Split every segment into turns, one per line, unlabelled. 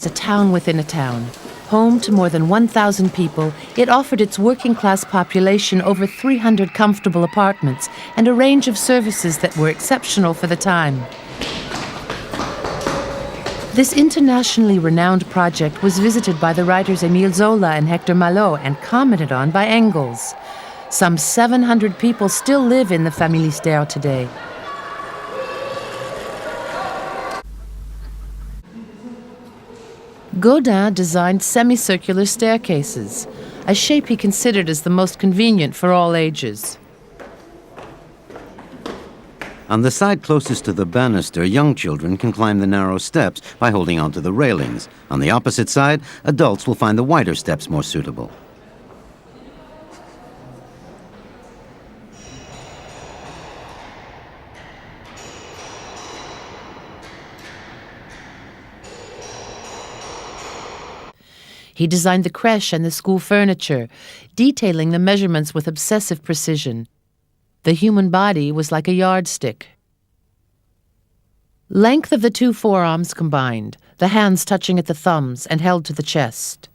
It's a town within a town. Home to more than 1,000 people, it offered its working-class population over 300 comfortable apartments and a range of services that were exceptional for the time. This internationally renowned project was visited by the writers Émile Zola and Hector Malot and commented on by Engels. Some 700 people still live in the Familistère today. Gaudin designed semicircular staircases, a shape he considered as the most convenient for all ages.
On the side closest to the banister, young children can climb the narrow steps by holding onto the railings. On the opposite side, adults will find the wider steps more suitable.
He designed the crèche and the school furniture, detailing the measurements with obsessive precision. The human body was like a yardstick. Length of the two forearms combined, the hands touching at the thumbs and held to the chest.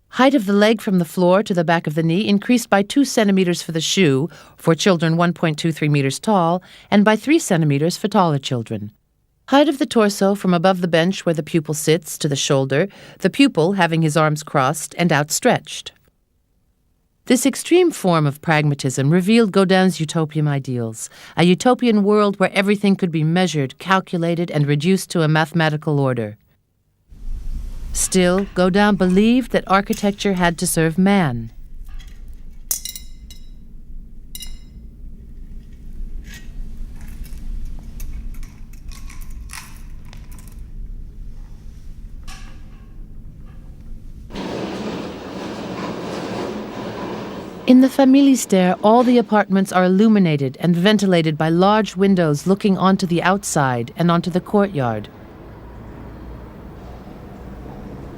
Height of the leg from the floor to the back of the knee increased by 2 centimeters for the shoe, for children 1.23 meters tall, and by 3 centimeters for taller children. Height of the torso from above the bench where the pupil sits to the shoulder, the pupil having his arms crossed and outstretched. This extreme form of pragmatism revealed Gaudin's utopian ideals, a utopian world where everything could be measured, calculated, and reduced to a mathematical order. Still, Gaudin believed that architecture had to serve man. In the Familistère, all the apartments are illuminated and ventilated by large windows looking onto the outside and onto the courtyard.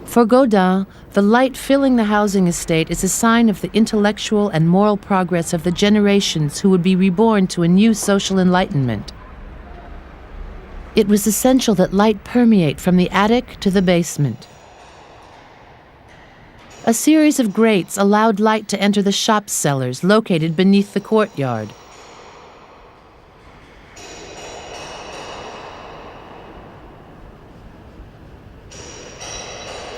For Gaudin, the light filling the housing estate is a sign of the intellectual and moral progress of the generations who would be reborn to a new social enlightenment. It was essential that light permeate from the attic to the basement. A series of grates allowed light to enter the shop cellars located beneath the courtyard.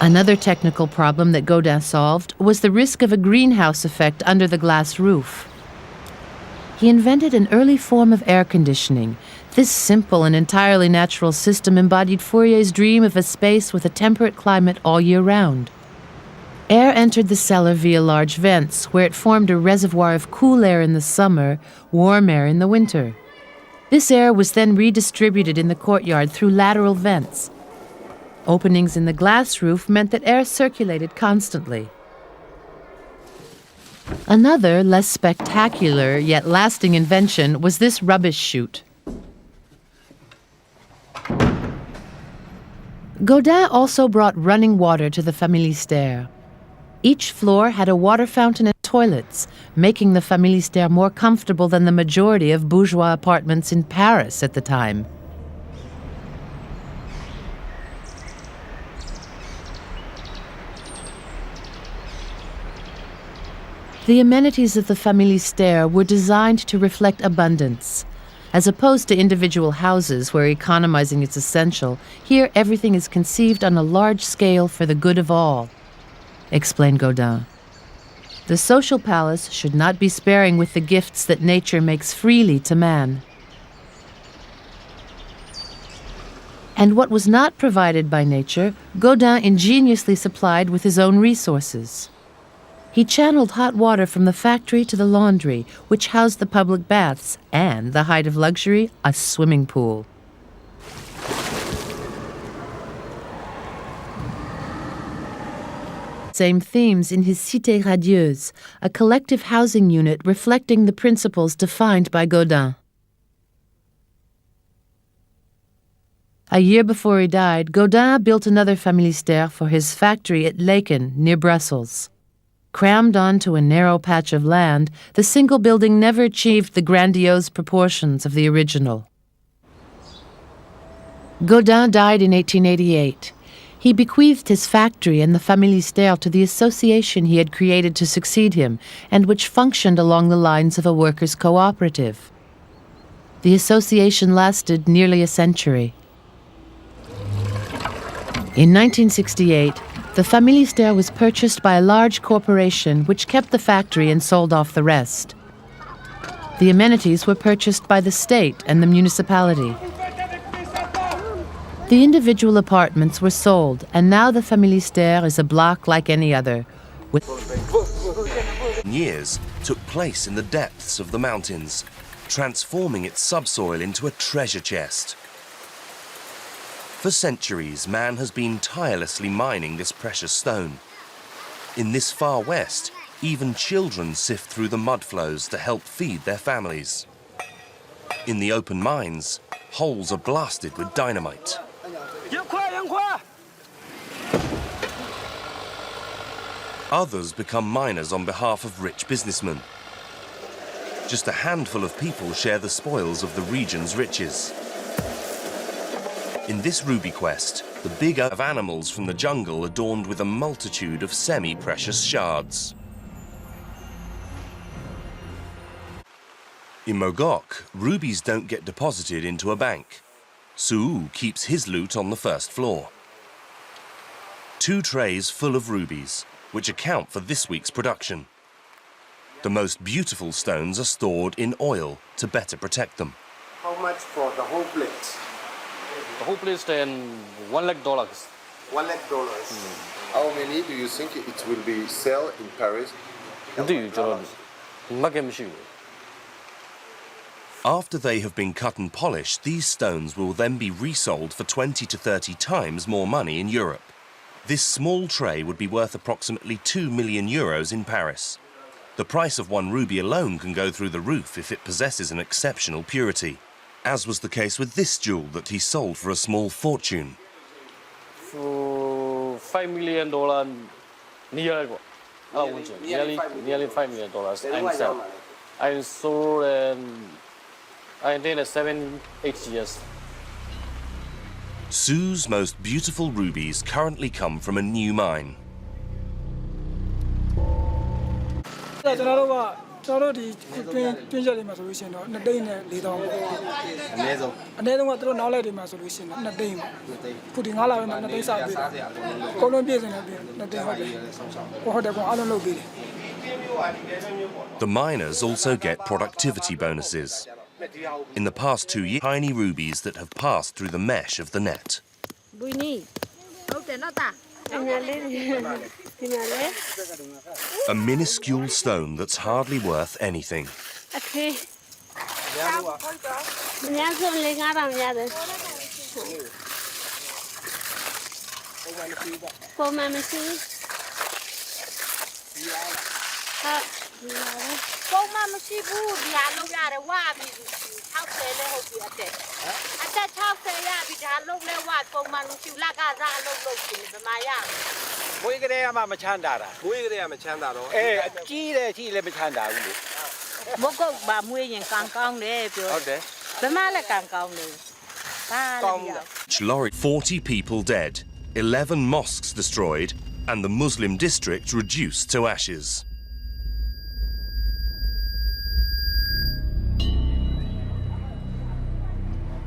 Another technical problem that Gaudin solved was the risk of a greenhouse effect under the glass roof. He invented an early form of air conditioning. This simple and entirely natural system embodied Fourier's dream of a space with a temperate climate all year round. Air entered the cellar via large vents, where it formed a reservoir of cool air in the summer, warm air in the winter. This air was then redistributed in the courtyard through lateral vents. Openings in the glass roof meant that air circulated constantly. Another, less spectacular yet lasting invention was this rubbish chute. Gaudin also brought running water to the Familistère. Each floor had a water fountain and toilets, making the Familistère more comfortable than the majority of bourgeois apartments in Paris at the time. The amenities of the Familistère were designed to reflect abundance. As opposed to individual houses where economizing is essential, here everything is conceived on a large scale for the good of all, explained Gaudin. The social palace should not be sparing with the gifts that nature makes freely to man. And what was not provided by nature, Gaudin ingeniously supplied with his own resources. He channeled hot water from the factory to the laundry, which housed the public baths, and, the height of luxury, a swimming pool. Same themes in his Cité Radieuse, a collective housing unit reflecting the principles defined by Gaudin. A year before he died, Gaudin built another Familistère for his factory at Laeken, near Brussels. Crammed onto a narrow patch of land, the single building never achieved the grandiose proportions of the original. Gaudin died in 1888. He bequeathed his factory and the Familistère to the association he had created to succeed him, and which functioned along the lines of a workers' cooperative. The association lasted nearly a century. In 1968, the Familistère was purchased by a large corporation which kept the factory and sold off the rest. The amenities were purchased by the state and the municipality. The individual apartments were sold, and now the Familistère is a block like any other.
Years took place in the depths of the mountains, transforming its subsoil into a treasure chest. For centuries, man has been tirelessly mining this precious stone. In this far west, even children sift through the mud flows to help feed their families. In the open mines, holes are blasted with dynamite. Others become miners on behalf of rich businessmen. Just a handful of people share the spoils of the region's riches. In this ruby quest, the big of animals from the jungle adorned with a multitude of semi-precious shards. In Mogok, rubies don't get deposited into a bank. Suu keeps his loot on the first floor. 2 trays full of rubies, which account for this week's production. The most beautiful stones are stored in oil to better protect them.
How much for the whole plate?
The whole place $1 lakh.
$1 lakh. How many do you think it will be sell in Paris?
After they have been cut and polished, these stones will then be resold for 20 to 30 times more money in Europe. This small tray would be worth approximately 2 million euros in Paris. The price of one ruby alone can go through the roof if it possesses an exceptional purity, as was the case with this jewel that he sold for a small fortune.
For $5 million, nearly $5 million. I sold I did 7-8 years.
Sue's most beautiful rubies currently come from a new mine. The miners also get productivity bonuses. In the past 2 years, tiny rubies that have passed through the mesh of the net. A minuscule stone that's hardly worth anything. Lorry, 40 people dead, 11 mosques destroyed, and the Muslim district reduced to ashes.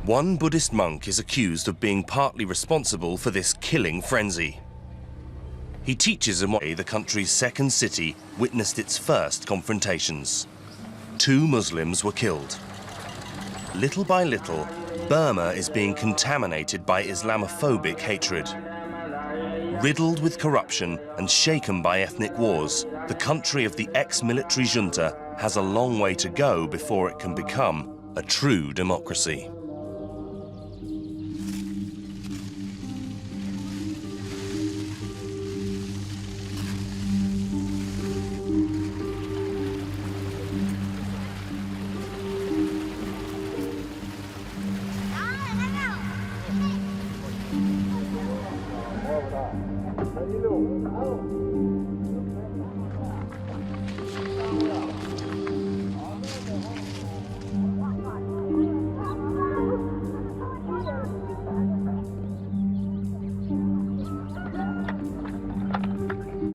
One Buddhist monk is accused of being partly responsible for this killing frenzy. He teaches in why the country's second city witnessed its first confrontations. 2 Muslims were killed. Little by little, Burma is being contaminated by Islamophobic hatred. Riddled with corruption and shaken by ethnic wars, the country of the ex-military junta has a long way to go before it can become a true democracy.